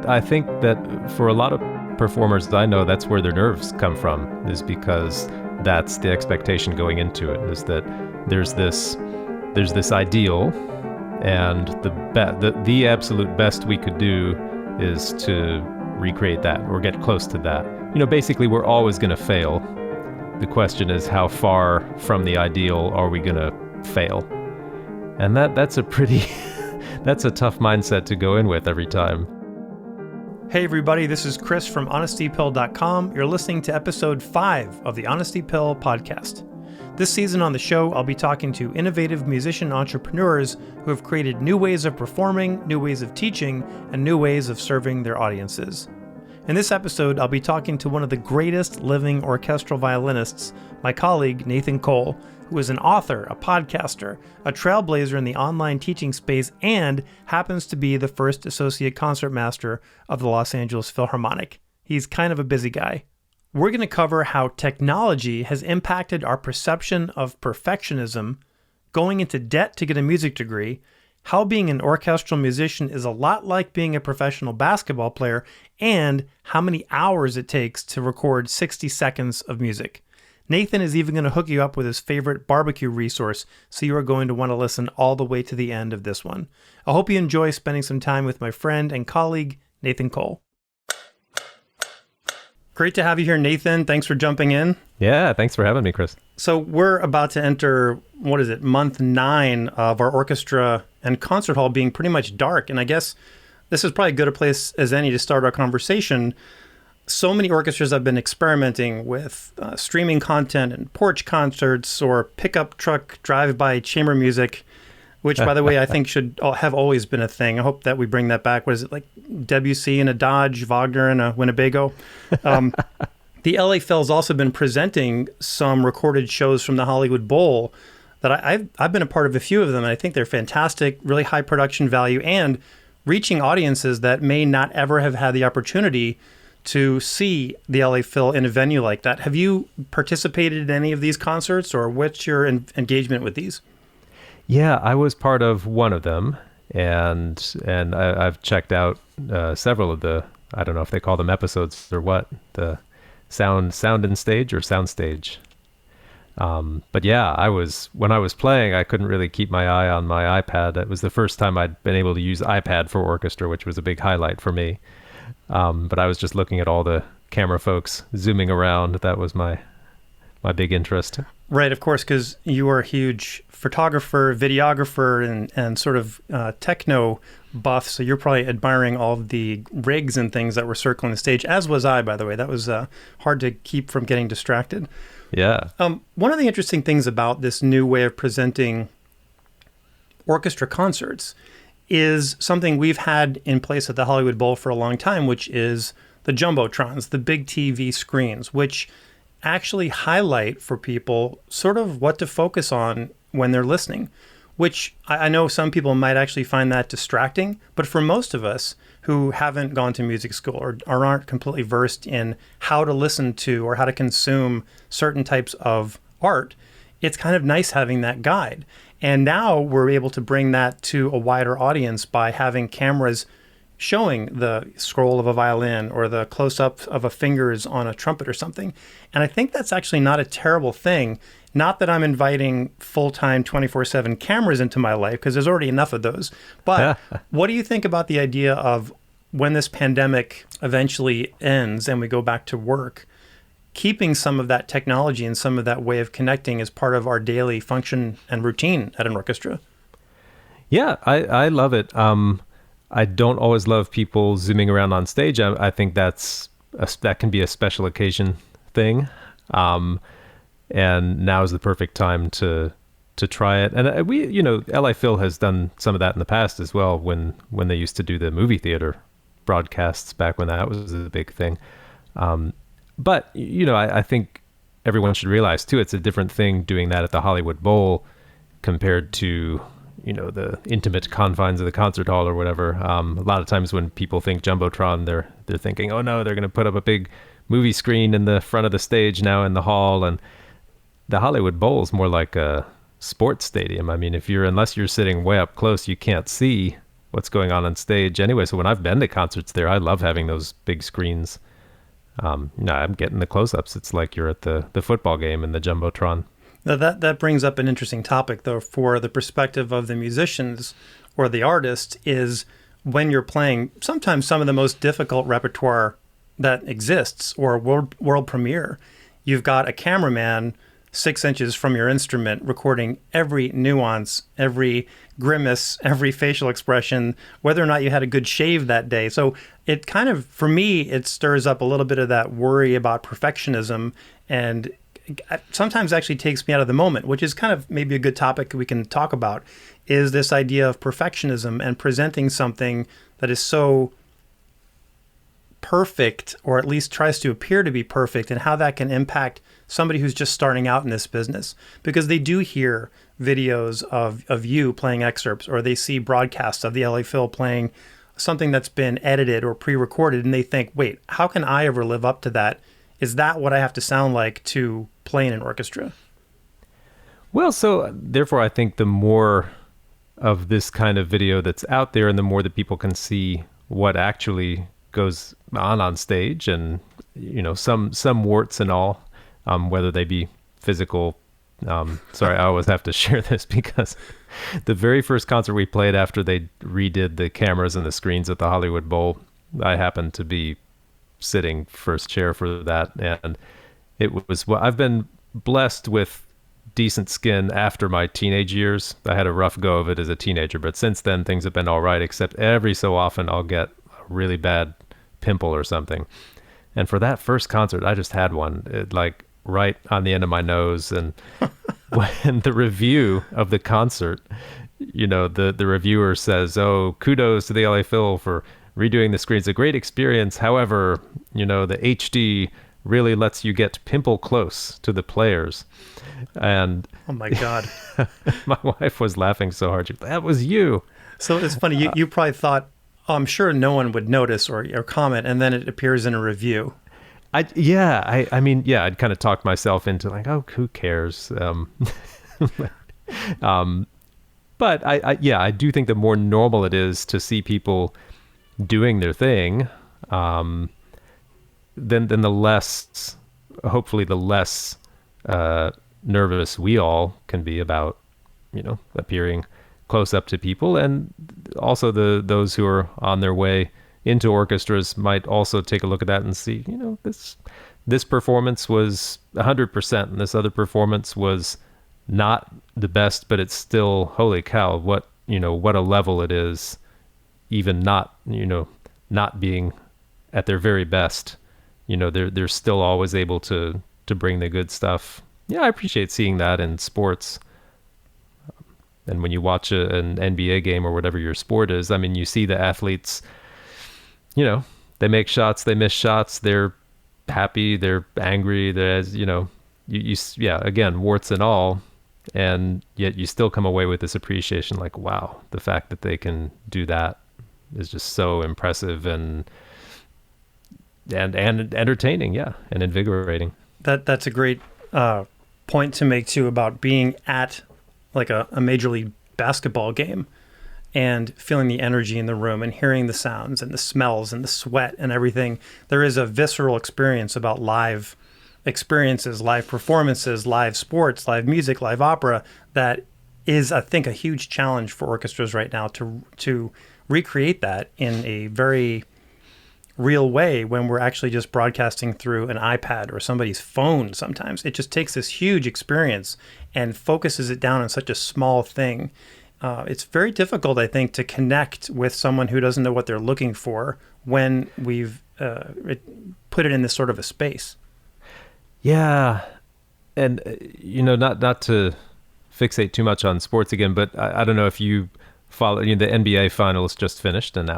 I think that for a lot of performers that I know, that's where their nerves come from, is because that's the expectation going into it, is that there's this ideal, and the absolute best we could do is to recreate that or get close to that. Basically we're always going to fail. The question is, how far from the ideal are we going to fail? And that's a pretty that's a tough mindset to go in with every time. Hey everybody, this is Chris from honestypill.com. You're listening to episode 5 of the Honesty Pill podcast. This season on the show, I'll be talking to innovative musician entrepreneurs who have created new ways of performing, new ways of teaching, and new ways of serving their audiences. In this episode, I'll be talking to one of the greatest living orchestral violinists, my colleague Nathan Cole, who is an author, a podcaster, a trailblazer in the online teaching space, and happens to be the First Associate Concertmaster of the Los Angeles Philharmonic. He's kind of a busy guy. We're going to cover how technology has impacted our perception of perfectionism, going into debt to get a music degree, how being an orchestral musician is a lot like being a professional basketball player, and how many hours it takes to record 60 seconds of music. Nathan is even going to hook you up with his favorite barbecue resource, so you are going to want to listen all the way to the end of this one. I hope you enjoy spending some time with my friend and colleague, Nathan Cole. Great to have you here, Nathan. Thanks for jumping in. Yeah, thanks for having me, Chris. So we're about to enter, month 9 of our orchestra and concert hall being pretty much dark. And I guess this is probably as good a place as any to start our conversation. So many orchestras have been experimenting with streaming content and porch concerts or pickup truck drive-by chamber music, which, by the way, I think should have always been a thing. I hope that we bring that back. What is it, like Debussy in a Dodge, Wagner in a Winnebago? The LA Phil's also been presenting some recorded shows from the Hollywood Bowl that I've been a part of a few of them, and I think they're fantastic, really high production value, and reaching audiences that may not ever have had the opportunity to see the LA Phil in a venue like that. Have you participated in any of these concerts, or what's your engagement with these? Yeah, I was part of one of them, and I've checked out several of the, I don't know if they call them episodes or what, the sound and stage or sound stage. But yeah, when I was playing, I couldn't really keep my eye on my iPad. It was the first time I'd been able to use iPad for orchestra, which was a big highlight for me. But I was just looking at all the camera folks zooming around. That was my big interest. Right, of course, because you are a huge photographer, videographer, and sort of techno buff, so you're probably admiring all of the rigs and things that were circling the stage, as was I, by the way. That was hard to keep from getting distracted. Yeah. One of the interesting things about this new way of presenting orchestra concerts is something we've had in place at the Hollywood Bowl for a long time, which is the jumbotrons, the big TV screens, which actually highlight for people sort of what to focus on when they're listening, which I know some people might actually find that distracting, but for most of us who haven't gone to music school or aren't completely versed in how to listen to or how to consume certain types of art, it's kind of nice having that guide. And now we're able to bring that to a wider audience by having cameras showing the scroll of a violin or the close-up of a fingers on a trumpet or something. And I think that's actually not a terrible thing. Not that I'm inviting full-time 24/7 cameras into my life, because there's already enough of those. But what do you think about the idea of when this pandemic eventually ends and we go back to work, keeping some of that technology and some of that way of connecting as part of our daily function and routine at an orchestra? Yeah, I love it. I don't always love people zooming around on stage. I think that can be a special occasion thing. And now is the perfect time to try it. And LA Phil has done some of that in the past as well, when they used to do the movie theater broadcasts back when that was a big thing. But I think everyone should realize too, it's a different thing doing that at the Hollywood Bowl compared to the intimate confines of the concert hall or whatever. A lot of times when people think Jumbotron, they're thinking, oh no, they're going to put up a big movie screen in the front of the stage now in the hall. And the Hollywood Bowl is more like a sports stadium. I mean, unless you're sitting way up close, you can't see what's going on stage anyway. So when I've been to concerts there, I love having those big screens. No, I'm getting the close-ups. It's like you're at the football game in the Jumbotron. Now that brings up an interesting topic, though, for the perspective of the musicians or the artist, is when you're playing sometimes some of the most difficult repertoire that exists, or world premiere. You've got a cameraman 6 inches from your instrument recording every nuance, every grimace, every facial expression, whether or not you had a good shave that day. So it kind of, for me, it stirs up a little bit of that worry about perfectionism, and sometimes actually takes me out of the moment, which is kind of maybe a good topic we can talk about, is this idea of perfectionism and presenting something that is so perfect, or at least tries to appear to be perfect, and how that can impact somebody who's just starting out in this business. Because they do hear videos of you playing excerpts, or they see broadcasts of the LA Phil playing something that's been edited or pre-recorded, and they think, wait, how can I ever live up to that? Is that what I have to sound like to play in an orchestra? Well, so therefore I think the more of this kind of video that's out there, and the more that people can see what actually goes on stage, and some warts and all, whether they be physical. Sorry, I always have to share this because the very first concert we played after they redid the cameras and the screens at the Hollywood Bowl, I happened to be sitting first chair for that, and it was, well, I've been blessed with decent skin after my teenage years. I had a rough go of it as a teenager, but since then things have been all right, except every so often I'll get a really bad pimple or something. And for that first concert, I just had one, like right on the end of my nose. And when the review of the concert, the reviewer says, "Oh, kudos to the LA Phil for redoing the screens. A great experience. However, the HD really lets you get pimple close to the players." And oh my God, my wife was laughing so hard. She, "That was you." So it's funny. You probably thought, oh, I'm sure no one would notice or comment, and then it appears in a review. I'd kind of talked myself into like, oh, who cares? But I do think the more normal it is to see people doing their thing, then the less, hopefully the less nervous we all can be about, appearing close up to people. And also those who are on their way into orchestras might also take a look at that and see, this performance was 100% and this other performance was not the best, but it's still, holy cow, what a level it is, even not being at their very best. They're still always able to bring the good stuff. Yeah, I appreciate seeing that in sports. And when you watch an NBA game or whatever your sport is, you see the athletes, they make shots, they miss shots, they're happy, they're angry, there's, again, warts and all. And yet you still come away with this appreciation, like, wow, the fact that they can do that is just so impressive and entertaining, and invigorating. That's a great point to make too, about being at like a Major League Basketball game and feeling the energy in the room and hearing the sounds and the smells and the sweat and everything. There is a visceral experience about live experiences, live performances, live sports, live music, live opera, that is, I think, a huge challenge for orchestras right now to recreate that in a very real way when we're actually just broadcasting through an iPad or somebody's phone. Sometimes it just takes this huge experience and focuses it down on such a small thing. It's very difficult, I think, to connect with someone who doesn't know what they're looking for when we've put it in this sort of a space. Yeah. And, not to fixate too much on sports again, but I don't know if you follow, the NBA finals just finished, and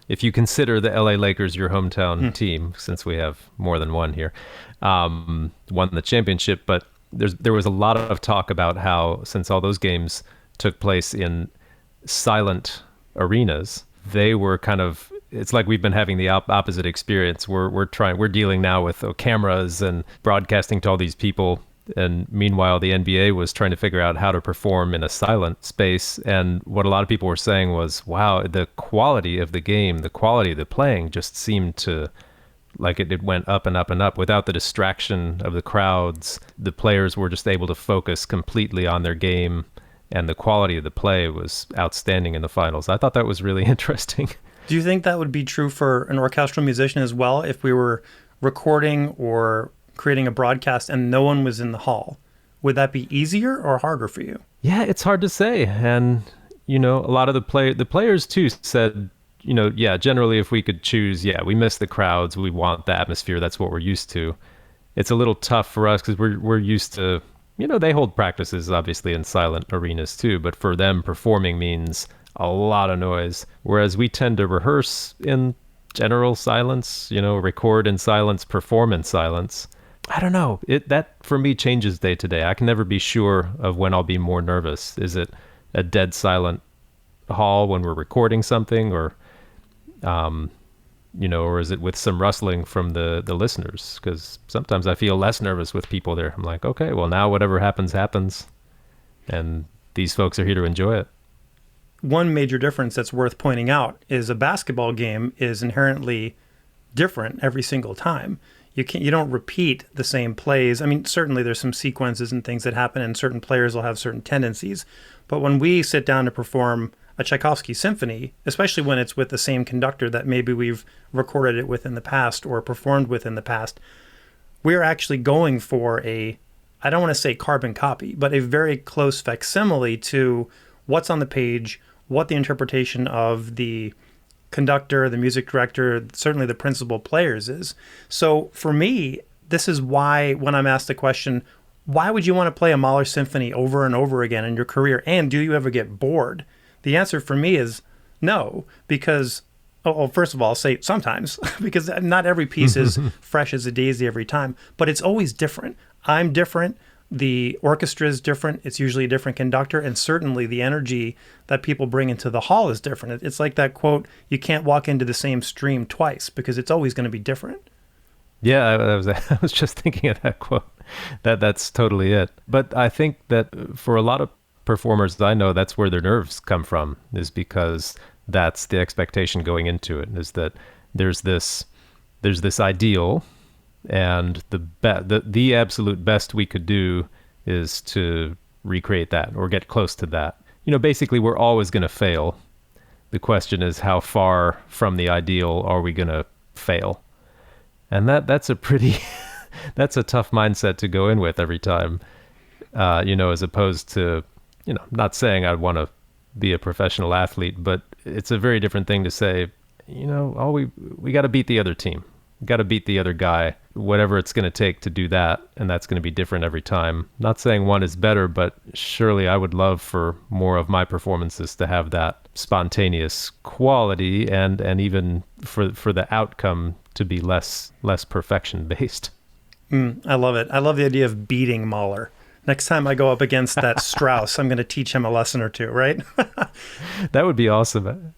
if you consider the LA Lakers your hometown team, since we have more than one here, won the championship. But there was a lot of talk about how, since all those games took place in silent arenas, they were kind of, it's like we've been having the opposite experience. We're dealing now with cameras and broadcasting to all these people And meanwhile, the NBA was trying to figure out how to perform in a silent space. And what a lot of people were saying was, wow, the quality of the game, the quality of the playing just seemed to, like it went up and up and up without the distraction of the crowds. The players were just able to focus completely on their game, and the quality of the play was outstanding in the finals. I thought that was really interesting. Do you think that would be true for an orchestral musician as well if we were recording or creating a broadcast and no one was in the hall? Would that be easier or harder for you? Yeah, it's hard to say. And, a lot of the players too said, yeah, generally if we could choose, yeah, we miss the crowds. We want the atmosphere. That's what we're used to. It's a little tough for us because we're used to, they hold practices obviously in silent arenas too, but for them performing means a lot of noise. Whereas we tend to rehearse in general silence, record in silence, perform in silence. I don't know. That for me changes day to day. I can never be sure of when I'll be more nervous. Is it a dead silent hall when we're recording something, or or is it with some rustling from the listeners? Because sometimes I feel less nervous with people there. I'm like, okay, well now whatever happens, happens. And these folks are here to enjoy it. One major difference that's worth pointing out is a basketball game is inherently different every single time. You don't repeat the same plays. I mean, certainly there's some sequences and things that happen, and certain players will have certain tendencies. But when we sit down to perform a Tchaikovsky symphony, especially when it's with the same conductor that maybe we've recorded it with in the past or performed with in the past, we're actually going for I don't want to say carbon copy, but a very close facsimile to what's on the page, what the interpretation of the conductor, the music director, certainly the principal players is. So for me, this is why when I'm asked the question, why would you want to play a Mahler symphony over and over again in your career? And do you ever get bored? The answer for me is no, because, first of all, I'll say sometimes, because not every piece is fresh as a daisy every time, but it's always different. I'm different. The orchestra is different. It's usually a different conductor. And certainly the energy that people bring into the hall is different. It's like that quote, you can't walk into the same stream twice because it's always going to be different. Yeah, I was just thinking of that quote. That's totally it. But I think that for a lot of performers I know, that's where their nerves come from, is because that's the expectation going into it, is that there's this ideal, and the absolute best we could do is to recreate that or get close to that. Basically we're always going to fail. The question is, how far from the ideal are we going to fail? And that's a pretty that's a tough mindset to go in with every time, as opposed to, not saying I'd want to be a professional athlete, but it's a very different thing to say, we got to beat the other team. Got to beat the other guy, whatever it's going to take to do that. And that's going to be different every time. Not saying one is better, but surely I would love for more of my performances to have that spontaneous quality, and even for the outcome to be less perfection based. I love it. I love the idea of beating Mahler. Next time I go up against that Strauss, I'm going to teach him a lesson or two, right? That would be awesome.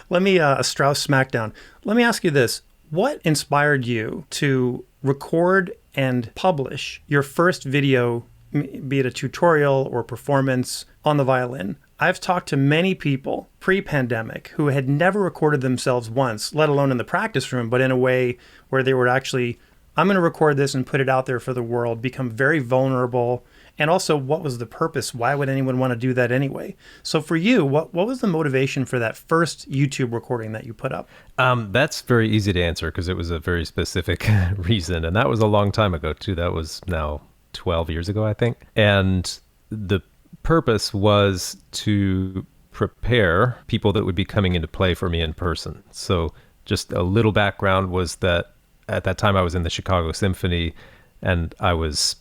Let me, a Strauss smackdown. Let me ask you this. What inspired you to record and publish your first video, be it a tutorial or performance on the violin? I've talked to many people pre-pandemic who had never recorded themselves once, let alone in the practice room, but in a way where they were actually, I'm going to record this and put it out there for the world, become very vulnerable. And also, what was the purpose? Why would anyone want to do that anyway? So for you, what was the motivation for that first YouTube recording that you put up? That's very easy to answer because it was a very specific reason. And that was a long time ago, too. That was now 12 years ago, I think. And the purpose was to prepare people that would be coming into play for me in person. So just a little background was that at that time I was in the Chicago Symphony, and I was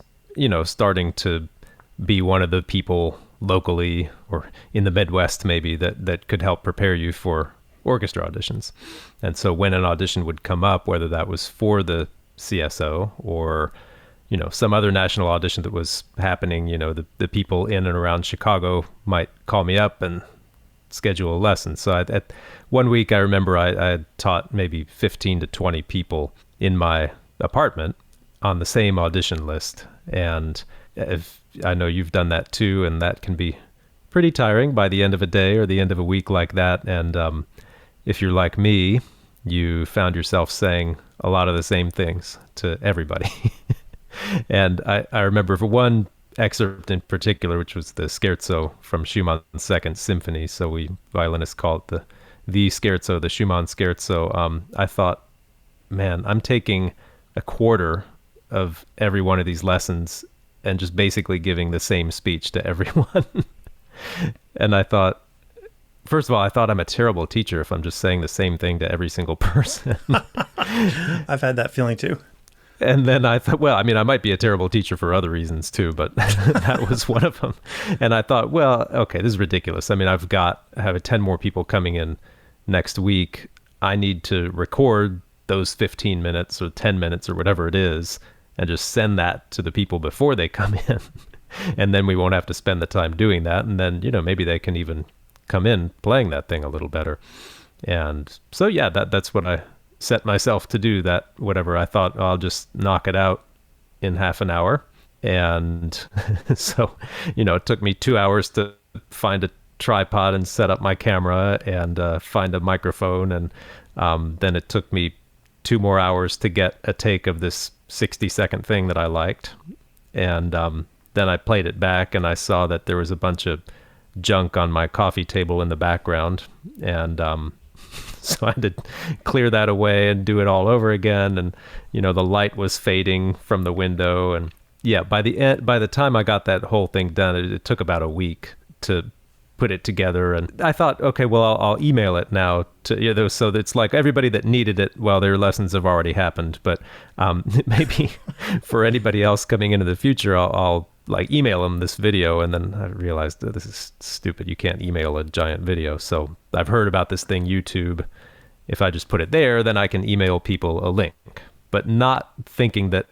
starting to be one of the people locally or in the Midwest maybe that could help prepare you for orchestra auditions. And so when an audition would come up, whether that was for the CSO or, some other national audition that was happening, the people in and around Chicago might call me up and schedule a lesson. So at 1 week, I remember I had taught maybe 15 to 20 people in my apartment on the same audition list. And if I know you've done that too, and that can be pretty tiring by the end of a day or the end of a week like that. And if you're like me, you found yourself saying a lot of the same things to everybody. And I remember for one excerpt in particular, which was the scherzo from Schumann's Second Symphony. So we violinists call it the scherzo, the Schumann scherzo. I thought, man, I'm taking a quarter of every one of these lessons and just basically giving the same speech to everyone. And I thought, first of all, I thought I'm a terrible teacher if I'm just saying the same thing to every single person. I've had that feeling too. And then I thought, well, I mean, I might be a terrible teacher for other reasons too, but that was one of them. And I thought, well, okay, this is ridiculous. I mean, I have 10 more people coming in next week. I need to record those 15 minutes or 10 minutes or whatever it is and just send that to the people before they come in. And then we won't have to spend the time doing that. And then, maybe they can even come in playing that thing a little better. And so, yeah, that's what I set myself to do, that whatever I thought, I'll just knock it out in half an hour. And so, it took me 2 hours to find a tripod and set up my camera and find a microphone. And then it took me 2 more hours to get a take of this 60-second thing that I liked. And then I played it back and I saw that there was a bunch of junk on my coffee table in the background. And so I had to clear that away and do it all over again. And, the light was fading from the window. And yeah, by the time I got that whole thing done, it took about a week to put it together. And I thought, okay, well, I'll email it now to, so it's like everybody that needed it, well, their lessons have already happened. But maybe for anybody else coming into the future, I'll like email them this video. And then I realized that this is stupid. You can't email a giant video. So I've heard about this thing, YouTube. If I just put it there, then I can email people a link, but not thinking that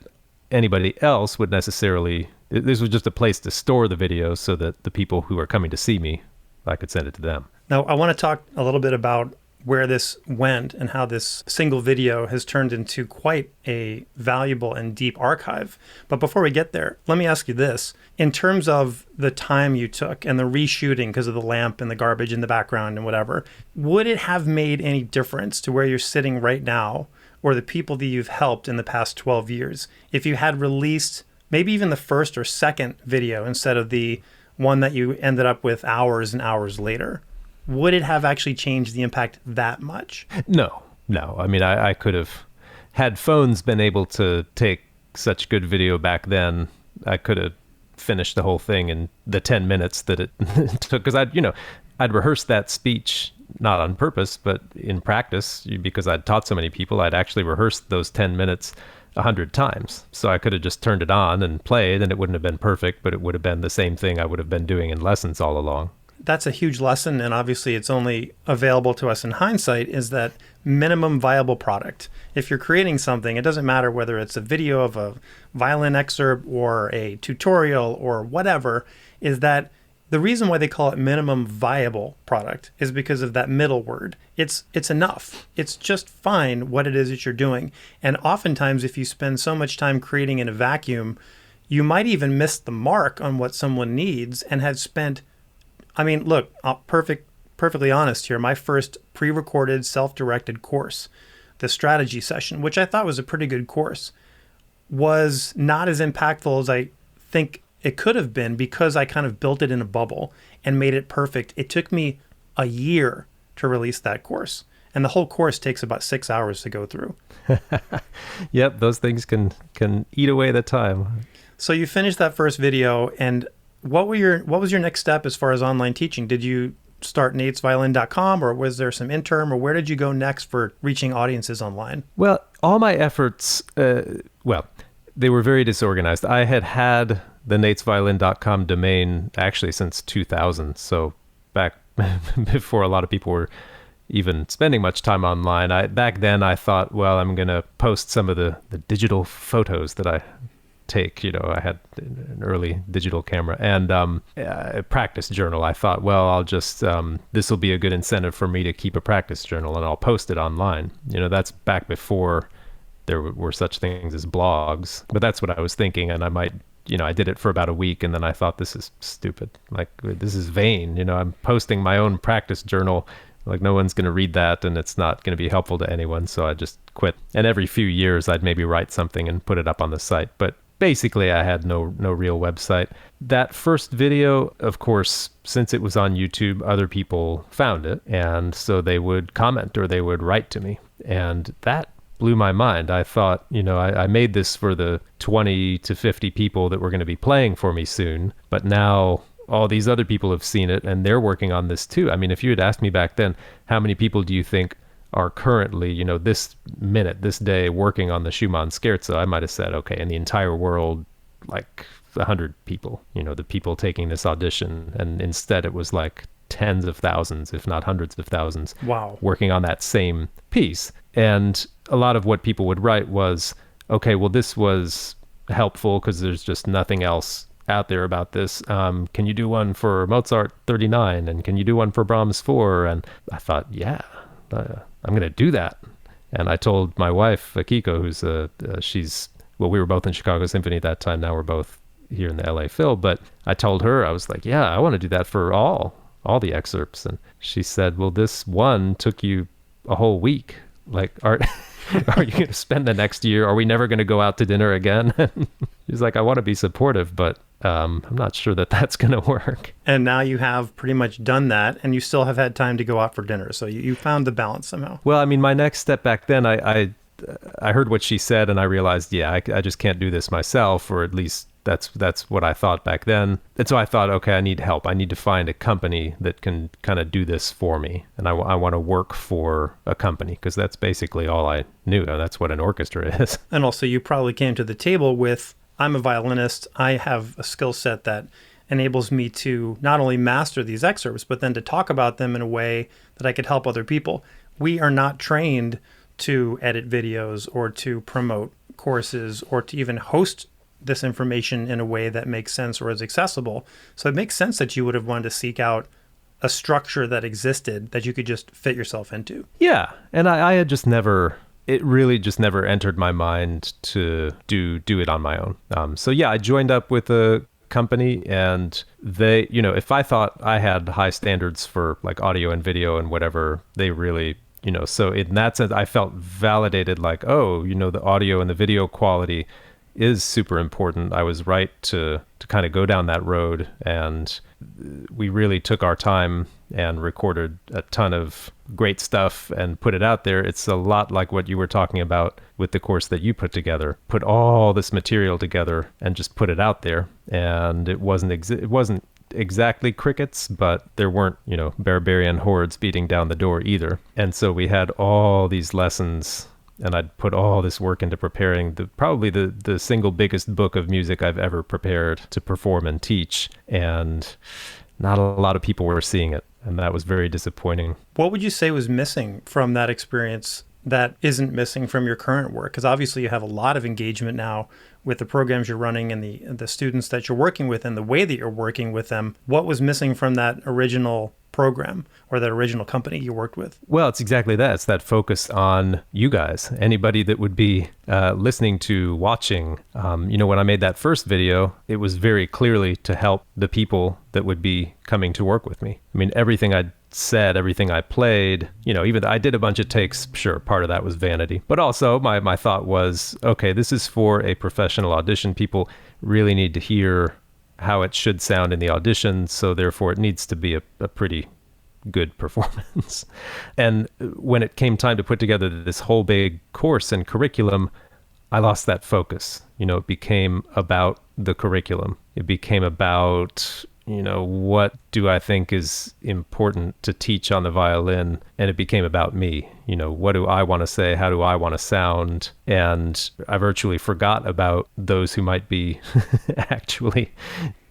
anybody else would necessarily, this was just a place to store the video so that the people who are coming to see me, I could send it to them. Now, I want to talk a little bit about where this went and how this single video has turned into quite a valuable and deep archive. But before we get there, let me ask you this. In terms of the time you took and the reshooting because of the lamp and the garbage in the background and whatever, would it have made any difference to where you're sitting right now or the people that you've helped in the past 12 years if you had released maybe even the first or second video instead of the one that you ended up with hours and hours later? Would it have actually changed the impact that much? No. I mean, I could have, had phones been able to take such good video back then, I could have finished the whole thing in the 10 minutes that it took. Because I'd rehearsed that speech, not on purpose, but in practice, because I'd taught so many people, I'd actually rehearsed those 10 minutes 100 times. So I could have just turned it on and played, and it wouldn't have been perfect, but it would have been the same thing I would have been doing in lessons all along. That's a huge lesson, and obviously it's only available to us in hindsight, is that minimum viable product. If you're creating something, it doesn't matter whether it's a video of a violin excerpt or a tutorial or whatever, is that the reason why they call it minimum viable product is because of that middle word. It's enough. It's just fine what it is that you're doing. And oftentimes, if you spend so much time creating in a vacuum, you might even miss the mark on what someone needs and have spent, I mean, look, perfectly honest here, my first pre-recorded self-directed course, the strategy session, which I thought was a pretty good course, was not as impactful as I think it could have been because I kind of built it in a bubble and made it perfect. It took me a year to release that course. And the whole course takes about 6 hours to go through. Yep, those things can eat away the time. So you finished that first video, and what was your next step as far as online teaching? Did you start natesviolin.com, or was there some interim, or where did you go next for reaching audiences online? Well, all my efforts, they were very disorganized. I had the natesviolin.com domain actually since 2000. So back before a lot of people were even spending much time online. Back then I thought, well, I'm going to post some of the digital photos that I take. I had an early digital camera and a practice journal. I thought, well, I'll just, this will be a good incentive for me to keep a practice journal and I'll post it online. That's back before there were such things as blogs, but that's what I was thinking. And I might I did it for about a week, and then I thought, this is stupid. Like, this is vain. I'm posting my own practice journal. Like, no one's going to read that, and it's not going to be helpful to anyone. So I just quit. And every few years, I'd maybe write something and put it up on the site. But basically, I had no real website. That first video, of course, since it was on YouTube, other people found it. And so they would comment or they would write to me. And that blew my mind. I thought, I made this for the 20 to 50 people that were going to be playing for me soon. But now all these other people have seen it and they're working on this too. I mean, if you had asked me back then, how many people do you think are currently, this minute, this day, working on the Schumann Scherzo, I might have said, okay, in the entire world, like 100 people, the people taking this audition. And instead it was like tens of thousands, if not hundreds of thousands, wow, working on that same piece. And a lot of what people would write was, okay, well, this was helpful because there's just nothing else out there about this. Can you do one for Mozart 39? And can you do one for Brahms 4? And I thought, yeah, I'm going to do that. And I told my wife, Akiko, who's we were both in Chicago Symphony at that time. Now we're both here in the LA Phil. But I told her, I was like, yeah, I want to do that for all the excerpts. And she said, well, this one took you a whole week. Like, are you going to spend the next year? Are we never going to go out to dinner again? She's like, I want to be supportive, but I'm not sure that that's going to work. And now you have pretty much done that, and you still have had time to go out for dinner. So you found the balance somehow. Well, I mean, my next step back then, I heard what she said, and I realized, I just can't do this myself, or at least that's what I thought back then. And so I thought, okay, I need help. I need to find a company that can kind of do this for me. And I want to work for a company, because that's basically all I knew. And that's what an orchestra is. And also you probably came to the table with, I'm a violinist. I have a skill set that enables me to not only master these excerpts, but then to talk about them in a way that I could help other people. We are not trained to edit videos or to promote courses or to even host this information in a way that makes sense or is accessible. So it makes sense that you would have wanted to seek out a structure that existed that you could just fit yourself into. Yeah. And I had just it really just never entered my mind to do it on my own. So yeah, I joined up with a company, and they, if I thought I had high standards for like audio and video and whatever, they really, so in that sense, I felt validated, like, oh, the audio and the video quality is super important. I was right to kind of go down that road, and we really took our time and recorded a ton of great stuff and put it out there. It's a lot like what you were talking about with the course that you put together. Put all this material together and just put it out there. And it wasn't exactly crickets, but there weren't, barbarian hordes beating down the door either. And so we had all these lessons, and I'd put all this work into preparing probably the single biggest book of music I've ever prepared to perform and teach. And not a lot of people were seeing it. And that was very disappointing. What would you say was missing from that experience that isn't missing from your current work? Because obviously you have a lot of engagement now with the programs you're running and the students that you're working with and the way that you're working with them. What was missing from that original program or that original company you worked with? Well, it's exactly that. It's that focus on you guys, anybody that would be listening to, watching. When I made that first video, it was very clearly to help the people that would be coming to work with me. I mean, everything I'd said, everything I played, even I did a bunch of takes. Sure, part of that was vanity. But also my thought was, okay, this is for a professional audition. People really need to hear how it should sound in the audition, so therefore it needs to be a pretty good performance. And when it came time to put together this whole big course and curriculum, I lost that focus. It became about the curriculum. It became about, what do I think is important to teach on the violin? And it became about me. What do I want to say? How do I want to sound? And I virtually forgot about those who might be actually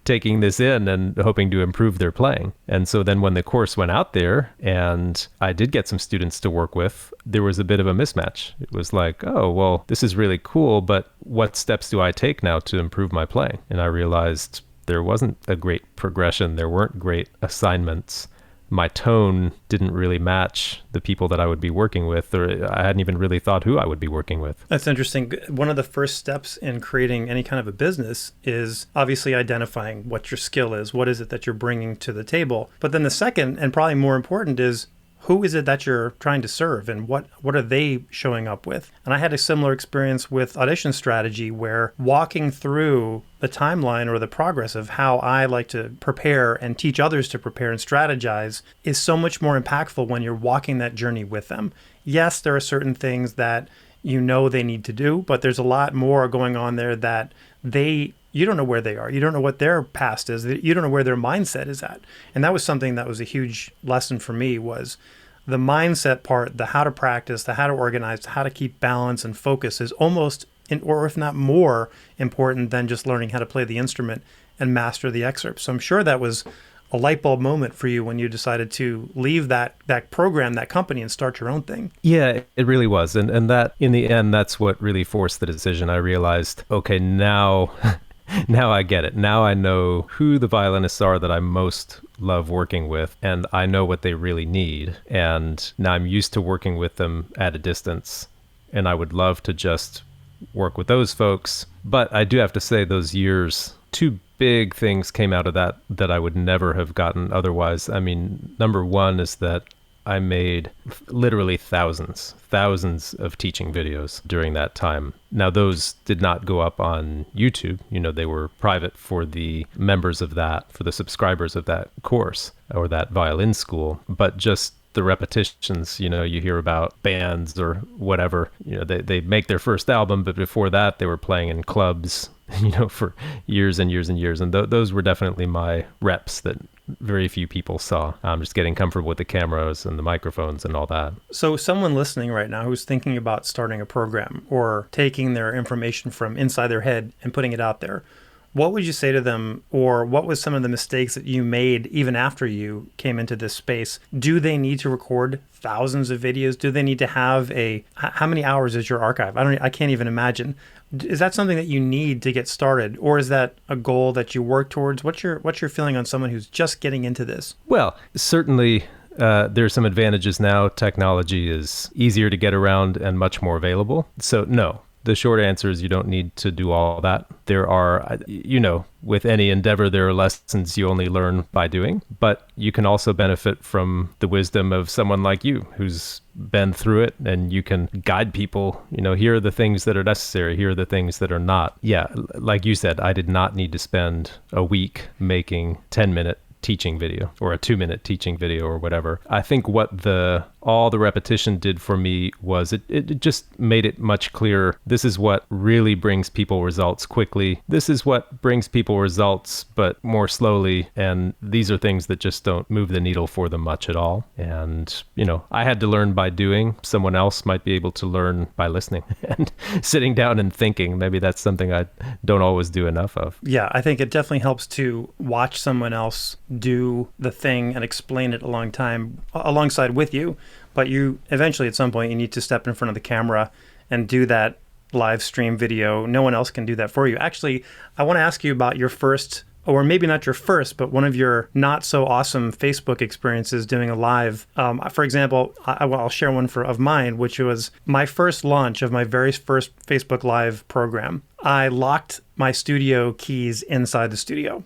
taking this in and hoping to improve their playing. And so then when the course went out there and I did get some students to work with, there was a bit of a mismatch. It was like, oh, well, this is really cool, but what steps do I take now to improve my playing? And I realized there wasn't a great progression. There weren't great assignments. my tone didn't really match the people that I would be working with, or I hadn't even really thought who I would be working with. That's interesting. One of the first steps in creating any kind of a business is obviously identifying what your skill is. What is it that you're bringing to the table? But then the second, and probably more important, is who is it that you're trying to serve, and what are they showing up with? And I had a similar experience with audition strategy, where walking through the timeline or the progress of how I like to prepare and teach others to prepare and strategize is so much more impactful when you're walking that journey with them. Yes, there are certain things that you know they need to do, but there's a lot more going on there that you don't know where they are. You don't know what their past is. You don't know where their mindset is at. And that was something that was a huge lesson for me, was the mindset part, the how to practice, the how to organize, the how to keep balance and focus is almost, or if not more important than just learning how to play the instrument and master the excerpt. So I'm sure that was a light bulb moment for you when you decided to leave that program, that company, and start your own thing. Yeah, it really was. And that, in the end, that's what really forced the decision. I realized, okay, now now I get it. Now I know who the violinists are that I most love working with, and I know what they really need. And now I'm used to working with them at a distance, and I would love to just work with those folks. But I do have to say, those years, two big things came out of that I would never have gotten otherwise. I mean, number one is that I made literally thousands of teaching videos during that time. Now, those did not go up on YouTube. They were private for the members of that, for the subscribers of that course or that violin school. But just the repetitions, you hear about bands or whatever, they make their first album, but before that they were playing in clubs, for years and years and years. And those were definitely my reps that very few people saw. Just getting comfortable with the cameras and the microphones and all that. So someone listening right now who's thinking about starting a program or taking their information from inside their head and putting it out there, what would you say to them, or what was some of the mistakes that you made even after you came into this space? Do they need to record thousands of videos? Do they need to have how many hours is your archive? I can't even imagine. Is that something that you need to get started, or is that a goal that you work towards? What's your feeling on someone who's just getting into this? Well, certainly there are some advantages now. Technology is easier to get around and much more available. So no. The short answer is you don't need to do all that. There are, with any endeavor, there are lessons you only learn by doing, but you can also benefit from the wisdom of someone like you who's been through it, and you can guide people, here are the things that are necessary, here are the things that are not. Yeah, like you said, I did not need to spend a week making 10-minute teaching video or a 2-minute teaching video or whatever. I think what all the repetition did for me was it just made it much clearer. This is what really brings people results quickly. This is what brings people results, but more slowly. And these are things that just don't move the needle for them much at all. And, I had to learn by doing. Someone else might be able to learn by listening and sitting down and thinking. Maybe that's something I don't always do enough of. Yeah, I think it definitely helps to watch someone else do the thing and explain it alongside with you. But you eventually, at some point, you need to step in front of the camera and do that live stream video. No one else can do that for you. Actually, I want to ask you about your first, or maybe not your first, but one of your not so awesome Facebook experiences doing a live. For example, I'll share one of mine, which was my first launch of my very first Facebook Live program. I locked my studio keys inside the studio,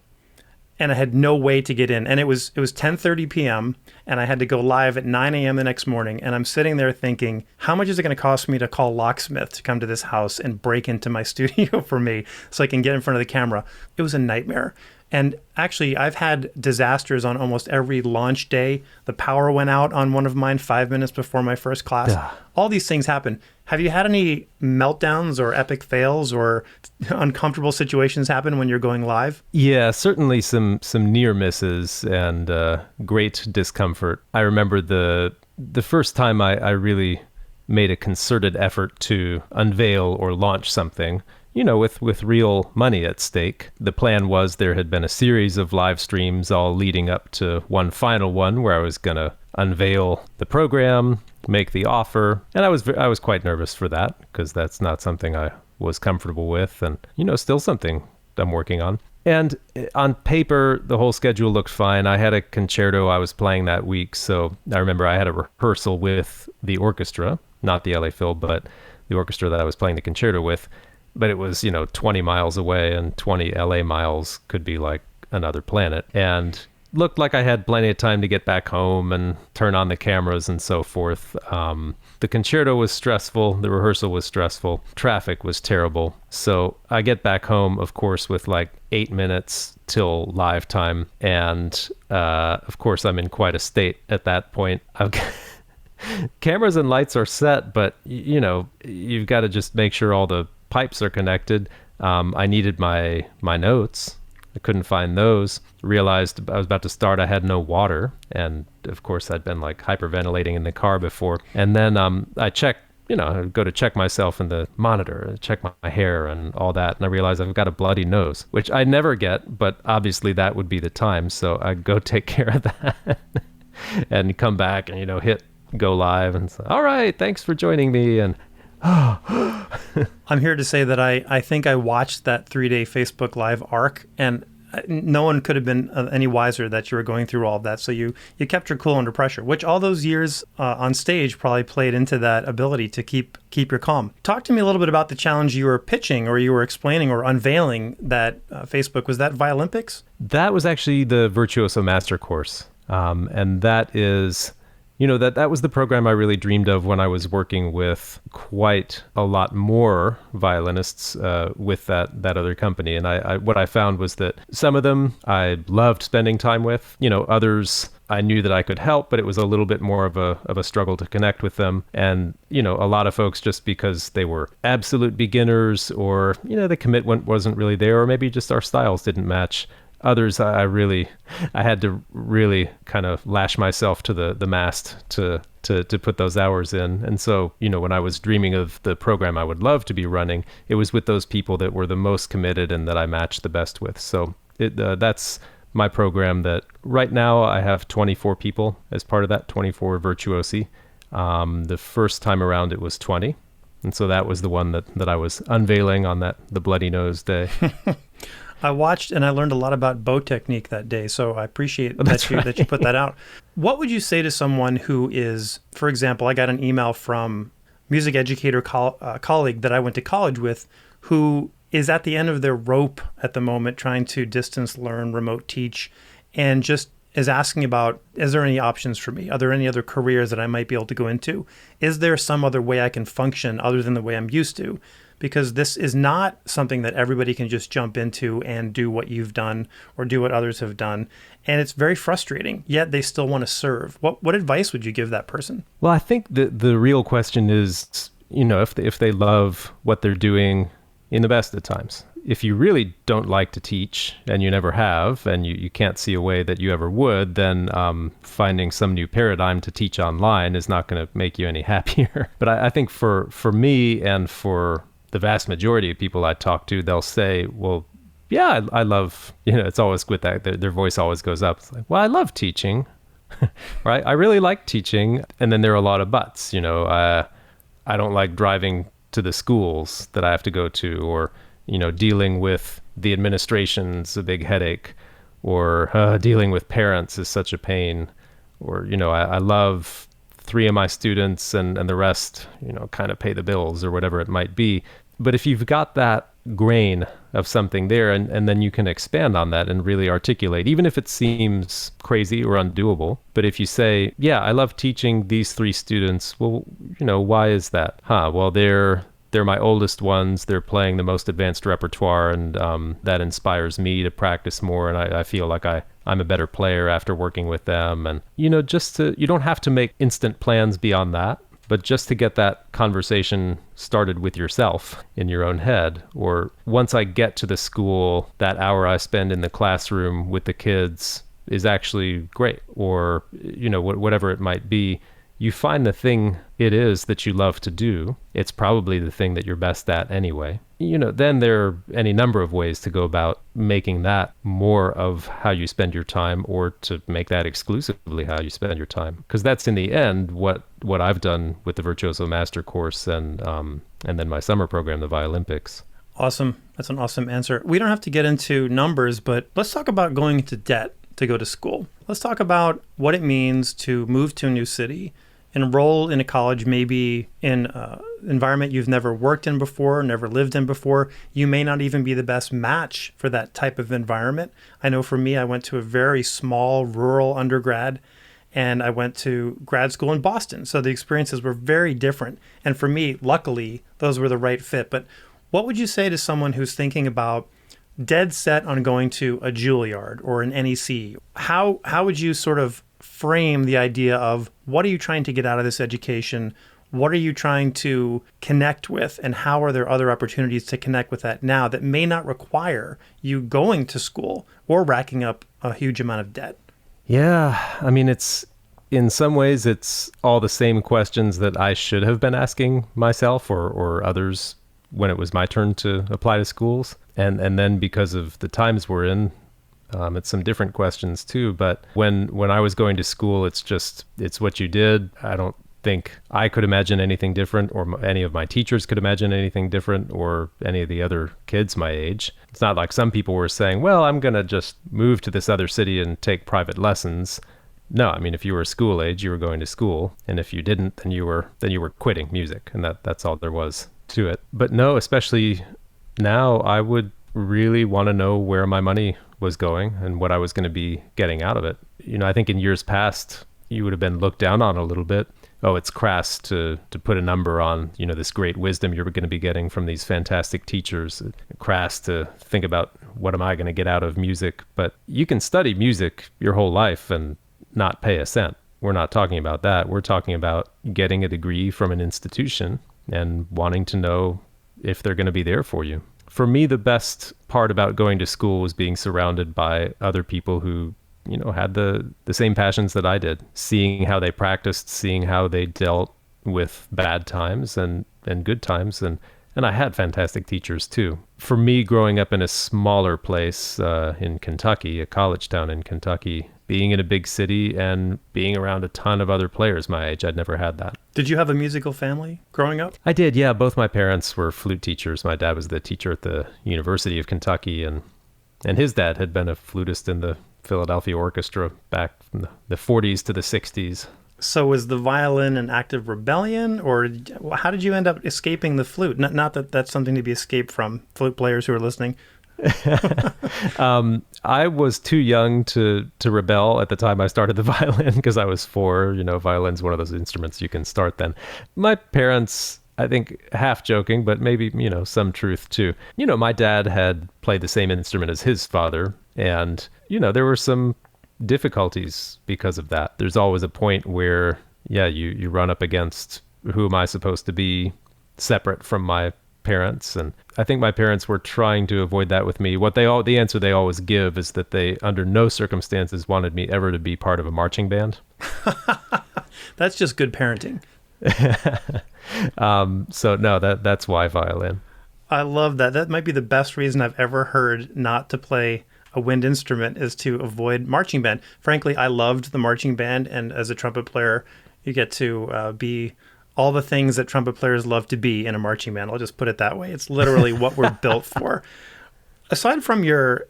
and I had no way to get in. And it was 10:30 p.m. and I had to go live at 9 a.m. the next morning. And I'm sitting there thinking, how much is it going to cost me to call locksmith to come to this house and break into my studio for me so I can get in front of the camera? It was a nightmare. And actually, I've had disasters on almost every launch day. The power went out on one of mine 5 minutes before my first class. All these things happen. Have you had any meltdowns or epic fails or uncomfortable situations happen when you're going live? Yeah, certainly some near misses and great discomfort. I remember the first time I really made a concerted effort to unveil or launch something, with real money at stake. The plan was there had been a series of live streams all leading up to one final one where I was going to unveil the program, make the offer. And I was quite nervous for that because that's not something I was comfortable with and, still something I'm working on. And on paper, the whole schedule looked fine. I had a concerto I was playing that week. So I remember I had a rehearsal with the orchestra, not the LA Phil, but the orchestra that I was playing the concerto with. But it was, 20 miles away, and 20 LA miles could be like another planet. And looked like I had plenty of time to get back home and turn on the cameras and so forth. The concerto was stressful. The rehearsal was stressful. Traffic was terrible. So I get back home, of course, with like 8 minutes till live time. And of course, I'm in quite a state at that point. Cameras and lights are set, but you've got to just make sure all the pipes are connected. I needed my notes. I couldn't find those. Realized I was about to start. I had no water. And of course, I'd been like hyperventilating in the car before. And then I checked, I'd go to check myself in the monitor, check my hair and all that. And I realized I've got a bloody nose, which I never get, but obviously that would be the time. So I'd go take care of that and come back and, hit go live and say, all right, thanks for joining me. And I'm here to say that I think I watched that 3-day Facebook Live arc, and no one could have been any wiser that you were going through all of that. So you kept your cool under pressure, which all those years on stage probably played into that ability to keep your calm. Talk to me a little bit about the challenge you were pitching, or you were explaining or unveiling that Facebook. Was that Violympics? That was actually the Virtuoso Master course. And that is... that was the program I really dreamed of when I was working with quite a lot more violinists with that other company. And I what I found was that some of them I loved spending time with. Others I knew that I could help, but it was a little bit more of a struggle to connect with them. And, a lot of folks, just because they were absolute beginners, or, the commitment wasn't really there, or maybe just our styles didn't match. Others, I had to really kind of lash myself to the mast to put those hours in. And so, when I was dreaming of the program I would love to be running, it was with those people that were the most committed and that I matched the best with. So that's my program that right now I have 24 people as part of that, 24 virtuosi. The first time around it was 20. And so that was the one that I was unveiling on the Bloody Nose day. I watched and I learned a lot about bow technique that day, so I appreciate that you put that out. What would you say to someone who is, for example, I got an email from a music educator colleague that I went to college with, who is at the end of their rope at the moment trying to distance learn, remote teach, and just is asking about, is there any options for me? Are there any other careers that I might be able to go into? Is there some other way I can function other than the way I'm used to? Because this is not something that everybody can just jump into and do what you've done or do what others have done. And it's very frustrating, yet they still want to serve. What advice would you give that person? Well, I think the real question is, if they love what they're doing in the best of times. If you really don't like to teach, and you never have, and you can't see a way that you ever would, then finding some new paradigm to teach online is not going to make you any happier. But I think for me and for the vast majority of people I talk to, they'll say, well, yeah, I love, it's always with that, their voice always goes up. It's like, well, I love teaching, right? I really like teaching. And then there are a lot of buts, I don't like driving to the schools that I have to go to, or, dealing with the administration's a big headache, or dealing with parents is such a pain, or, I love 3 of my students and the rest, kind of pay the bills or whatever it might be. But if you've got that grain of something there, and then you can expand on that and really articulate, even if it seems crazy or undoable. But if you say, yeah, I love teaching these 3 students, well, why is that? Well, they're my oldest ones. They're playing the most advanced repertoire, and that inspires me to practice more. And I feel like I'm a better player after working with them. And, you don't have to make instant plans beyond that, but just to get that conversation started with yourself in your own head. Or once I get to the school, that hour I spend in the classroom with the kids is actually great. Or, whatever it might be. You find the thing it is that you love to do. It's probably the thing that you're best at anyway. Then there are any number of ways to go about making that more of how you spend your time, or to make that exclusively how you spend your time. Because that's in the end what I've done with the Virtuoso Master course and then my summer program, the Violympics. Awesome. That's an awesome answer. We don't have to get into numbers, but let's talk about going into debt to go to school. Let's talk about what it means to move to a new city, enroll in a college, maybe in an environment you've never worked in before, never lived in before. You may not even be the best match for that type of environment. I know for me, I went to a very small rural undergrad, and I went to grad school in Boston. So the experiences were very different. And for me, luckily, those were the right fit. But what would you say to someone who's thinking about dead set on going to a Juilliard or an NEC? How would you sort of frame the idea of what are you trying to get out of this education? What are you trying to connect with? And how are there other opportunities to connect with that now that may not require you going to school or racking up a huge amount of debt? Yeah, I mean, in some ways, it's all the same questions that I should have been asking myself or others when it was my turn to apply to schools. And then because of the times we're in, it's some different questions too. But when I was going to school, it's what you did. I don't think I could imagine anything different, or any of my teachers could imagine anything different, or any of the other kids my age. It's not like some people were saying, well, I'm going to just move to this other city and take private lessons. No, I mean, if you were school age, you were going to school. And if you didn't, then you were quitting music. And that's all there was to it. But no, especially now, I would really want to know where my money was going and what I was going to be getting out of it. I think in years past, you would have been looked down on a little bit. Oh, it's crass to put a number on, this great wisdom you're going to be getting from these fantastic teachers. Crass to think about what am I going to get out of music. But you can study music your whole life and not pay a cent. We're not talking about that. We're talking about getting a degree from an institution and wanting to know if they're going to be there for you. For me, the best part about going to school was being surrounded by other people who, had the same passions that I did, seeing how they practiced, seeing how they dealt with bad times and good times. And I had fantastic teachers too. For me, growing up in a smaller place in Kentucky, a college town in Kentucky, being in a big city and being around a ton of other players my age, I'd never had that. Did you have a musical family growing up? I did, yeah. Both my parents were flute teachers. My dad was the teacher at the University of Kentucky, and his dad had been a flutist in the Philadelphia Orchestra back from the 40s to the 60s. So was the violin an act of rebellion, or how did you end up escaping the flute? Not that that's something to be escaped from, flute players who are listening. I was too young to rebel at the time I started the violin because I was 4. Violin's one of those instruments you can start then. My parents, I think, half joking, but maybe, some truth too. My dad had played the same instrument as his father, and, there were some difficulties because of that. There's always a point where, you run up against who am I supposed to be separate from my parents. And I think my parents were trying to avoid that with me. The answer they always give is that they, under no circumstances, wanted me ever to be part of a marching band. That's just good parenting. So no, that's why violin. I love that. That might be the best reason I've ever heard not to play a wind instrument, is to avoid marching band. Frankly, I loved the marching band, and as a trumpet player, you get to be all the things that trumpet players love to be in a marching band. I'll just put it that way. It's literally what we're built for. Aside from your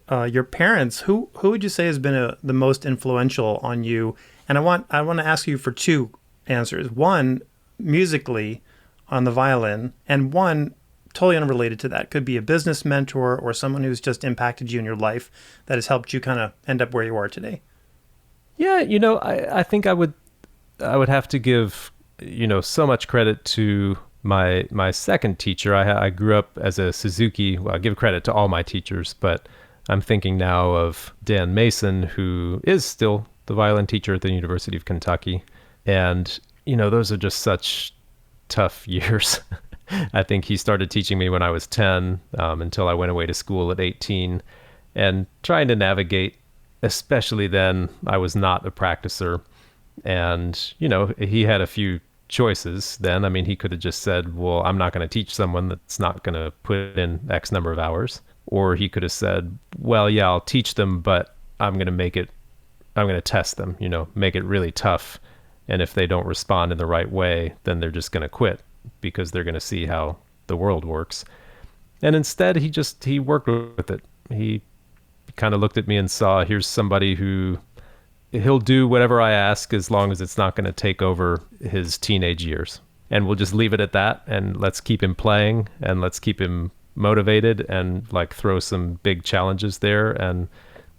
parents, who would you say has been the most influential on you? And I want to ask you for 2 answers. One, musically on the violin, and one totally unrelated to that. Could be a business mentor or someone who's just impacted you in your life that has helped you kind of end up where you are today. Yeah, I think I would have to give so much credit to my second teacher. I grew up as a Suzuki. Well, I give credit to all my teachers, but I'm thinking now of Dan Mason, who is still the violin teacher at the University of Kentucky. And, those are just such tough years. I think he started teaching me when I was 10 until I went away to school at 18. And trying to navigate, especially then, I was not a practicer. And, he had a few choices then. I mean, he could have just said, well, I'm not going to teach someone that's not going to put in X number of hours. Or he could have said, well, yeah, I'll teach them, but I'm going to test them, make it really tough. And if they don't respond in the right way, then they're just going to quit because they're going to see how the world works. And instead, he worked with it. He kind of looked at me and saw, here's somebody who he'll do whatever I ask as long as it's not going to take over his teenage years. And we'll just leave it at that. And let's keep him playing and let's keep him motivated and like throw some big challenges there. And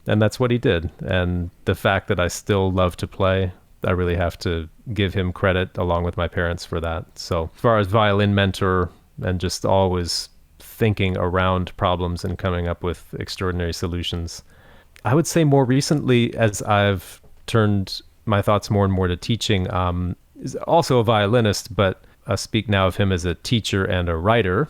that's what he did. And the fact that I still love to play, I really have to give him credit along with my parents for that. So as far as violin mentor and just always thinking around problems and coming up with extraordinary solutions, I would say more recently, as I've turned my thoughts more and more to teaching, is also a violinist, but I speak now of him as a teacher and a writer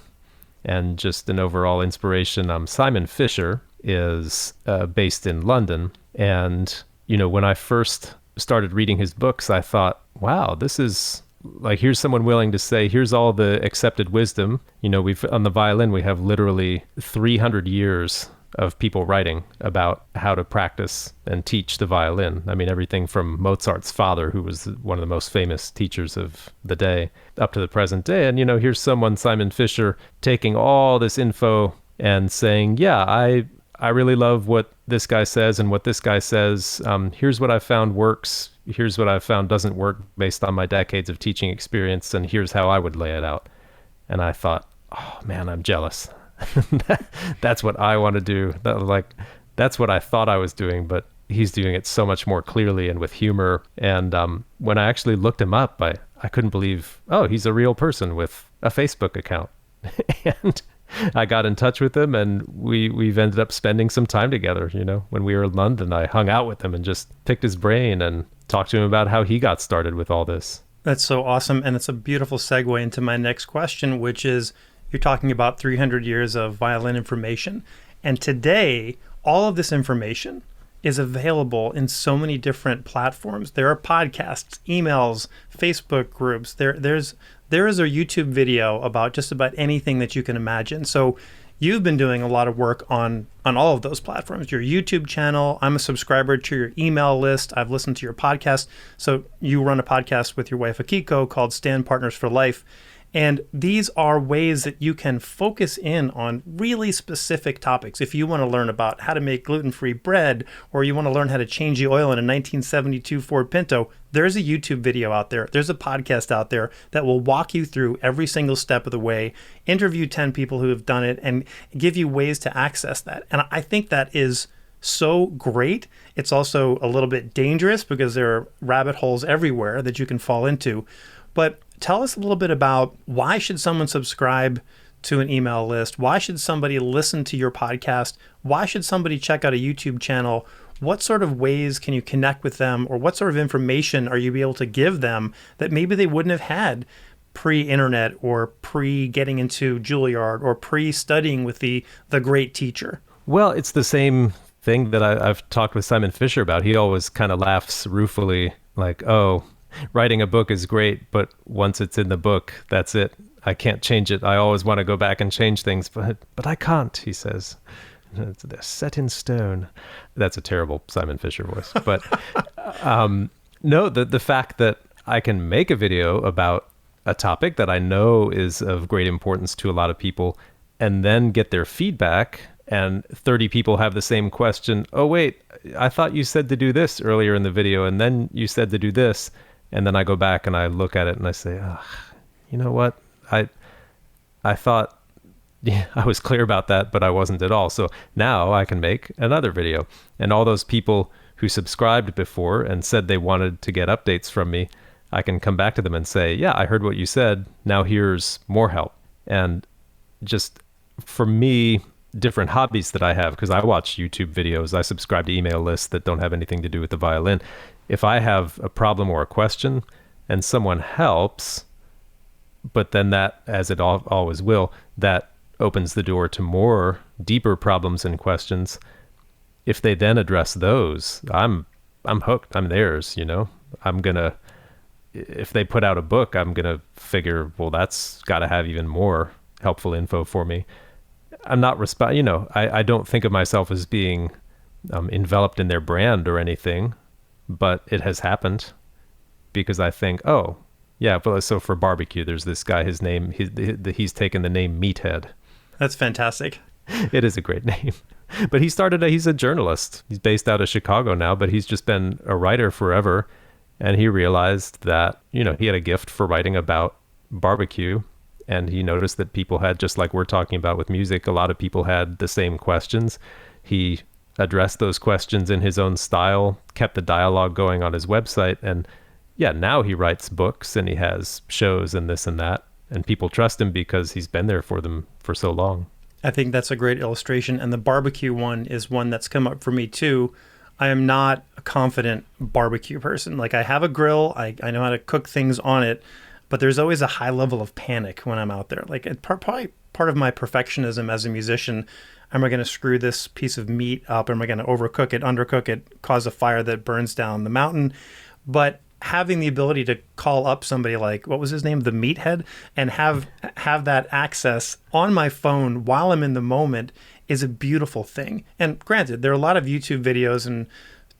and just an overall inspiration. Simon Fisher is based in London. And, you know, when I first started reading his books, I thought, wow, this is like, here's someone willing to say, here's all the accepted wisdom. You know, on the violin, we have literally 300 years of people writing about how to practice and teach the violin. I mean, everything from Mozart's father, who was one of the most famous teachers of the day, up to the present day. And, you know, here's someone, Simon Fisher, taking all this info and saying, yeah, I really love what this guy says and what this guy says. Here's what I found works. Here's what I found doesn't work based on my decades of teaching experience. And here's how I would lay it out. And I thought, oh man, I'm jealous. That's what I want to do. That's what I thought I was doing, but he's doing it so much more clearly and with humor. And when I actually looked him up, I couldn't believe, oh, he's a real person with a Facebook account. And I got in touch with him, and we've ended up spending some time together. You know, when we were in London, I hung out with him and just picked his brain and talked to him about how he got started with all this. That's so awesome. And it's a beautiful segue into my next question, which is, you're talking about 300 years of violin information. And today, all of this information is available in so many different platforms. There are podcasts, emails, Facebook groups. There is a YouTube video about just about anything that you can imagine. So you've been doing a lot of work on all of those platforms. Your YouTube channel, I'm a subscriber to your email list. I've listened to your podcast. So you run a podcast with your wife, Akiko, called Stand Partners for Life. And these are ways that you can focus in on really specific topics. If you want to learn about how to make gluten-free bread, or you want to learn how to change the oil in a 1972 Ford Pinto, there's a YouTube video out there. There's a podcast out there that will walk you through every single step of the way, interview 10 people who have done it, and give you ways to access that. And I think that is so great. It's also a little bit dangerous because there are rabbit holes everywhere that you can fall into. But tell us a little bit about, why should someone subscribe to an email list? Why should somebody listen to your podcast? Why should somebody check out a YouTube channel? What sort of ways can you connect with them, or what sort of information are you able to give them that maybe they wouldn't have had pre-internet or pre-getting into Juilliard or pre-studying with the great teacher? Well, it's the same thing that I've talked with Simon Fisher about. He always kind of laughs ruefully, like, oh, writing a book is great, but once it's in the book, that's it. I can't change it. I always want to go back and change things, but I can't, he says. They're set in stone. That's a terrible Simon Fisher voice. But no, the fact that I can make a video about a topic that I know is of great importance to a lot of people, and then get their feedback, and 30 people have the same question. Oh, wait, I thought you said to do this earlier in the video, and then you said to do this. And then I go back and I look at it and I say, oh, you know what? I thought, yeah, I was clear about that, but I wasn't at all. So now I can make another video. And all those people who subscribed before and said they wanted to get updates from me, I can come back to them and say, yeah, I heard what you said. Now here's more help. And just for me, different hobbies that I have, because I watch YouTube videos, I subscribe to email lists that don't have anything to do with the violin. If I have a problem or a question and someone helps, but then that, as it always will, that opens the door to more deeper problems and questions. If they then address those, I'm hooked. I'm theirs, you know. If they put out a book, I'm gonna figure, well, that's got to have even more helpful info for me. I'm not I don't think of myself as being enveloped in their brand or anything, but it has happened because I think, oh, yeah, so for barbecue, there's this guy, his name, he's taken the name Meathead. That's fantastic. It is a great name. But he's a journalist. He's based out of Chicago now, but he's just been a writer forever. And he realized that, he had a gift for writing about barbecue. And he noticed that people had, just like we're talking about with music, a lot of people had the same questions. He addressed those questions in his own style, kept the dialogue going on his website. And yeah, now he writes books and he has shows and this and that. And people trust him because he's been there for them for so long. I think that's a great illustration. And the barbecue one is one that's come up for me too. I am not a confident barbecue person. Like, I have a grill, I know how to cook things on it, but there's always a high level of panic when I'm out there. Like, probably part of my perfectionism as a musician. Am I going to screw this piece of meat up? Am I going to overcook it, undercook it, cause a fire that burns down the mountain? But having the ability to call up somebody like, what was his name, the Meathead, and have that access on my phone while I'm in the moment is a beautiful thing. And granted, there are a lot of YouTube videos and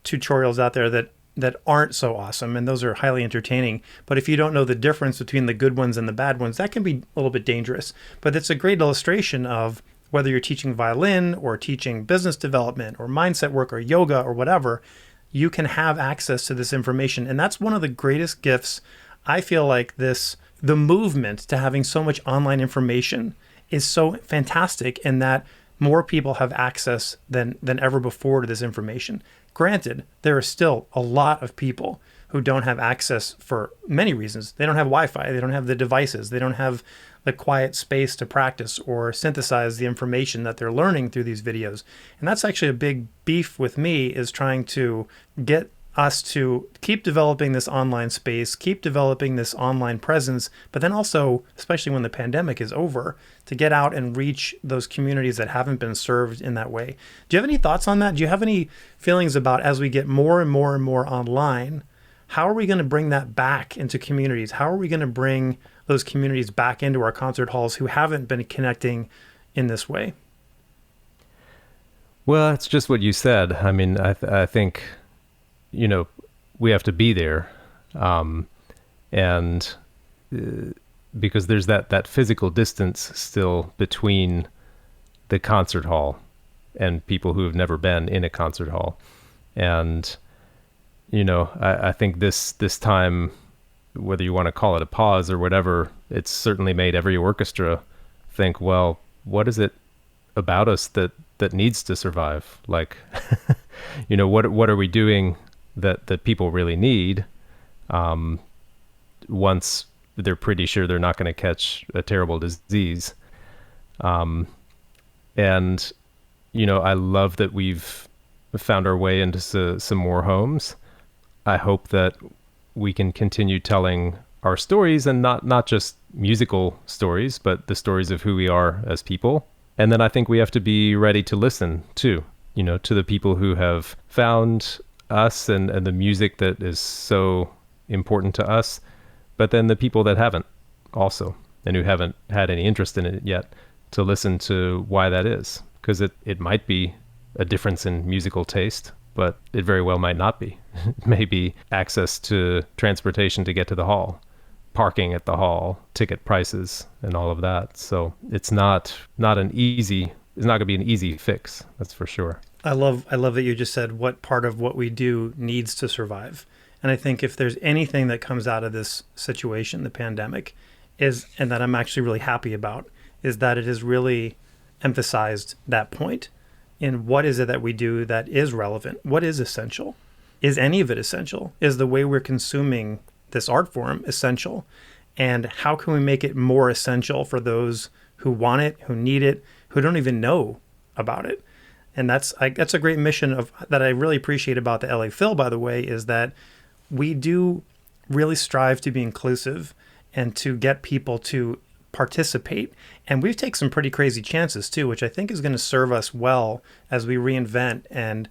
tutorials out there that aren't so awesome, and those are highly entertaining. But if you don't know the difference between the good ones and the bad ones, that can be a little bit dangerous. But it's a great illustration of whether you're teaching violin or teaching business development or mindset work or yoga or whatever, you can have access to this information. And that's one of the greatest gifts. I feel like the movement to having so much online information is so fantastic in that more people have access than ever before to this information. Granted, there are still a lot of people who don't have access for many reasons. They don't have Wi-Fi, they don't have the devices, they don't have the quiet space to practice or synthesize the information that they're learning through these videos. And that's actually a big beef with me, is trying to get us to keep developing this online space, keep developing this online presence, but then also, especially when the pandemic is over, to get out and reach those communities that haven't been served in that way. Do you have any thoughts on that? Do you have any feelings about, as we get more and more and more online, how are we going to bring that back into communities? How are we going to bring those communities back into our concert halls who haven't been connecting in this way? Well, it's just what you said. I mean, I think, we have to be there. And because there's that physical distance still between the concert hall and people who have never been in a concert hall. And, I think this time, whether you want to call it a pause or whatever, it's certainly made every orchestra think, well, what is it about us that needs to survive? Like, what are we doing that people really need, once they're pretty sure they're not going to catch a terrible disease. And, I love that we've found our way into some more homes. I hope that we can continue telling our stories, and not just musical stories, but the stories of who we are as people. And then I think we have to be ready to listen too, to the people who have found us and the music that is so important to us, but then the people that haven't also, and who haven't had any interest in it yet, to listen to why that is. Because it might be a difference in musical taste, but it very well might not be. It may be access to transportation to get to the hall, parking at the hall, ticket prices, and all of that. So it's not going to be an easy fix, that's for sure. I love that you just said what part of what we do needs to survive. And I think if there's anything that comes out of this situation, the pandemic, and that I'm actually really happy about, is that it has really emphasized that point in what is it that we do that is relevant? What is essential? Is any of it essential? Is the way we're consuming this art form essential? And how can we make it more essential for those who want it, who need it, who don't even know about it? And that's a great mission that I really appreciate about the LA Phil, by the way, is that we do really strive to be inclusive and to get people to participate. And we've taken some pretty crazy chances too, which I think is going to serve us well as we reinvent. And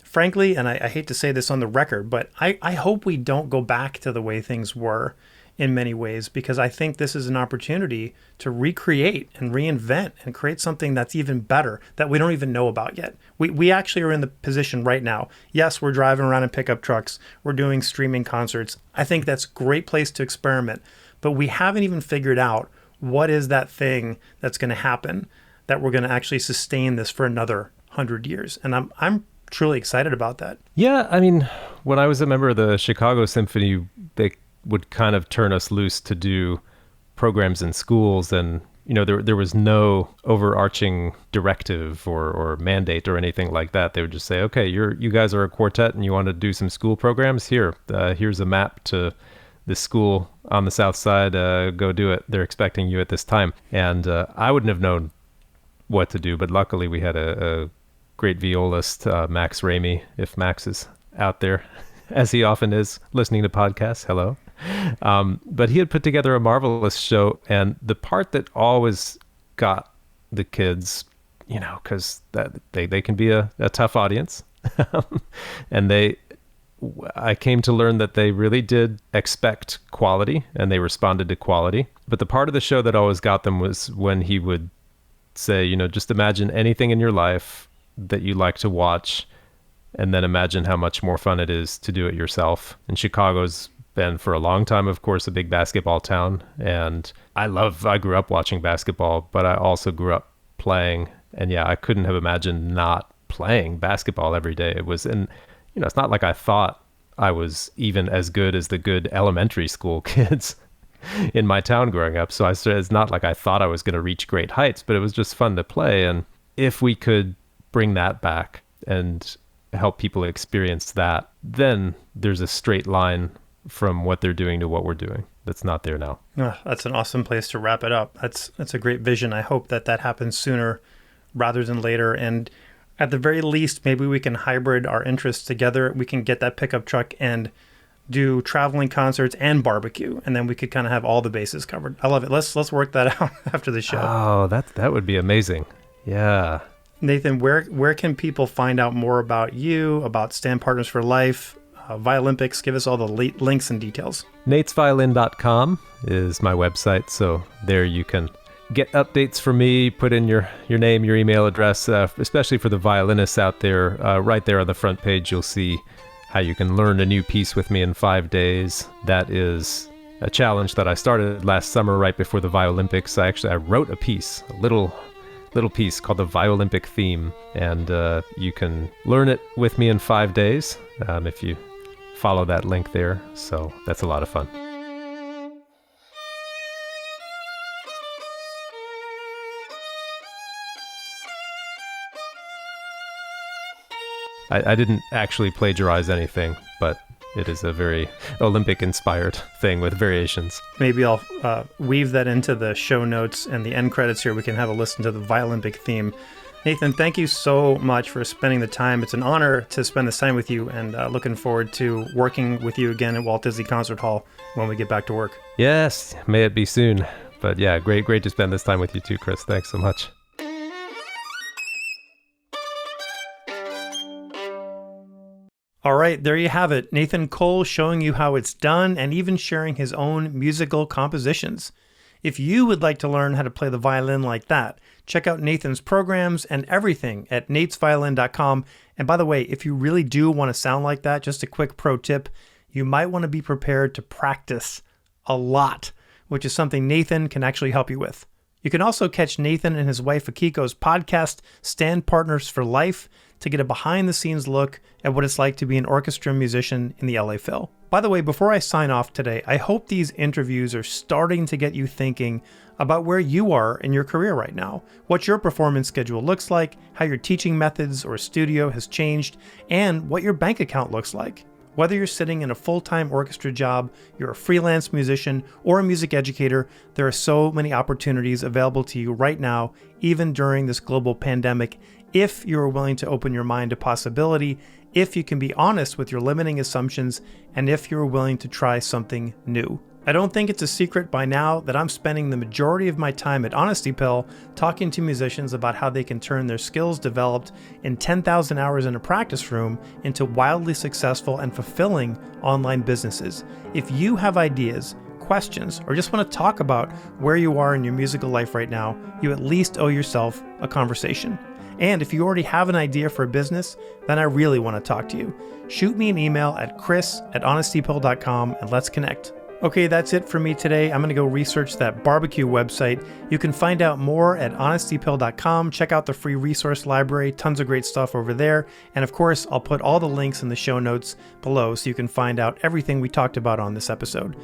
frankly, and I hate to say this on the record, but I hope we don't go back to the way things were in many ways, because I think this is an opportunity to recreate and reinvent and create something that's even better that we don't even know about yet. We actually are in the position right now. Yes, we're driving around in pickup trucks. We're doing streaming concerts. I think that's a great place to experiment, but we haven't even figured out what is that thing that's going to happen that we're going to actually sustain this for another 100 years. And I'm truly excited about that. Yeah, I mean, when I was a member of the Chicago Symphony, they would kind of turn us loose to do programs in schools, and there was no overarching directive or mandate or anything like that. They would just say, okay, you guys are a quartet and you want to do some school programs? Here's a map to this school on the south side. Go do it. They're expecting you at this time. And I wouldn't have known what to do, but luckily we had a great violist, Max Ramey, if Max is out there, as he often is, listening to podcasts. Hello. But he had put together a marvelous show, and the part that always got the kids, because they can be a tough audience, and I came to learn that they really did expect quality, and they responded to quality. But the part of the show that always got them was when he would say, just imagine anything in your life that you like to watch, and then imagine how much more fun it is to do it yourself. And Chicago's been for a long time, of course, a big basketball town. And I grew up watching basketball, but I also grew up playing. And yeah, I couldn't have imagined not playing basketball every day. It's not like I thought I was even as good as the good elementary school kids in my town growing up. So it's not like I thought I was going to reach great heights, but it was just fun to play. And if we could bring that back and help people experience that, then there's a straight line from what they're doing to what we're doing that's not there now. Oh, that's an awesome place to wrap it up. That's a great vision. I hope that happens sooner rather than later. And at the very least, maybe we can hybrid our interests together. We can get that pickup truck and do traveling concerts and barbecue, and then we could kind of have all the bases covered. I love it. Let's work that out after the show. Oh, that would be amazing. Yeah. Nathan, where can people find out more about you, about Stand Partners for Life, Violympics? Give us all the links and details. natesviolin.com is my website, so there you can get updates from me, put in your name, your email address, especially for the violinists out there. Right there on the front page, you'll see how you can learn a new piece with me in 5 days. That is a challenge that I started last summer right before the Violympics. I wrote a piece, a little piece called the Violympic Theme, and you can learn it with me in 5 days if you follow that link there. So that's a lot of fun. I didn't actually plagiarize anything, but it is a very Olympic-inspired thing with variations. Maybe I'll weave that into the show notes and the end credits here. We can have a listen to the Violympic theme. Nathan, thank you so much for spending the time. It's an honor to spend this time with you, and looking forward to working with you again at Walt Disney Concert Hall when we get back to work. Yes, may it be soon. But yeah, great to spend this time with you too, Chris. Thanks so much. All right, there you have it. Nathan Cole showing you how it's done and even sharing his own musical compositions. If you would like to learn how to play the violin like that, check out Nathan's programs and everything at natesviolin.com. And by the way, if you really do want to sound like that, just a quick pro tip, you might want to be prepared to practice a lot, which is something Nathan can actually help you with. You can also catch Nathan and his wife Akiko's podcast, Stand Partners for Life, to get a behind-the-scenes look at what it's like to be an orchestra musician in the LA Phil. By the way, before I sign off today, I hope these interviews are starting to get you thinking about where you are in your career right now, what your performance schedule looks like, how your teaching methods or studio has changed, and what your bank account looks like. Whether you're sitting in a full-time orchestra job, you're a freelance musician, or a music educator, there are so many opportunities available to you right now, even during this global pandemic, if you're willing to open your mind to possibility, if you can be honest with your limiting assumptions, and if you're willing to try something new. I don't think it's a secret by now that I'm spending the majority of my time at Honesty Pill talking to musicians about how they can turn their skills developed in 10,000 hours in a practice room into wildly successful and fulfilling online businesses. If you have ideas, questions, or just want to talk about where you are in your musical life right now, you at least owe yourself a conversation. And if you already have an idea for a business, then I really want to talk to you. Shoot me an email at chris@honestypill.com and let's connect. Okay, that's it for me today. I'm going to go research that barbecue website. You can find out more at honestypill.com. Check out the free resource library. Tons of great stuff over there. And of course, I'll put all the links in the show notes below so you can find out everything we talked about on this episode.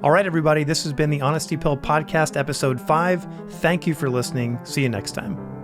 All right, everybody, this has been the Honesty Pill Podcast, Episode 5. Thank you for listening. See you next time.